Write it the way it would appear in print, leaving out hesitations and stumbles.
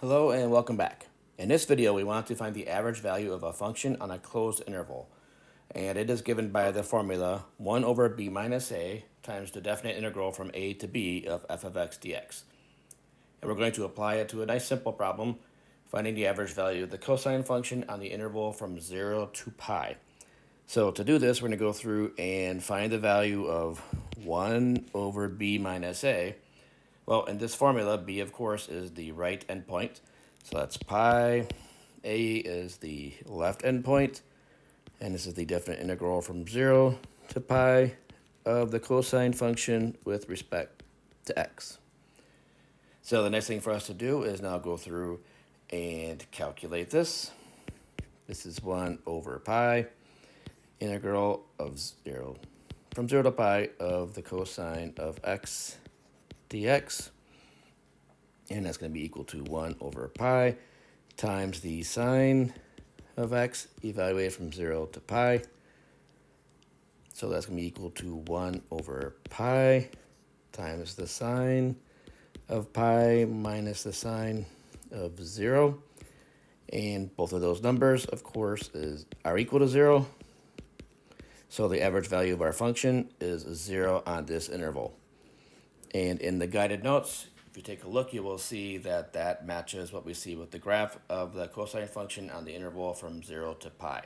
Hello and welcome back. In this video, we want to find the average value of a function on a closed interval. And it is given by the formula 1 over b minus a times the definite integral from a to b of f of x dx. And we're going to apply it to a nice simple problem, finding the average value of the cosine function on the interval from 0 to pi. So to do this, we're going to go through and find the value of 1 over b minus a. Well, in this formula, b, of course, is the right endpoint. So that's pi. A is the left endpoint. And this is the definite integral from 0 to pi of the cosine function with respect to x. So the next thing for us to do is now go through and calculate this. This is 1 over pi, integral of 0 from 0 to pi of the cosine of x dx, and that's going to be equal to 1 over pi times the sine of x evaluated from 0 to pi. So that's going to be equal to 1 over pi times the sine of pi minus the sine of 0. And both of those numbers, of course, are equal to 0. So the average value of our function is 0 on this interval. And in the guided notes, if you take a look, you will see that that matches what we see with the graph of the cosine function on the interval from 0 to pi.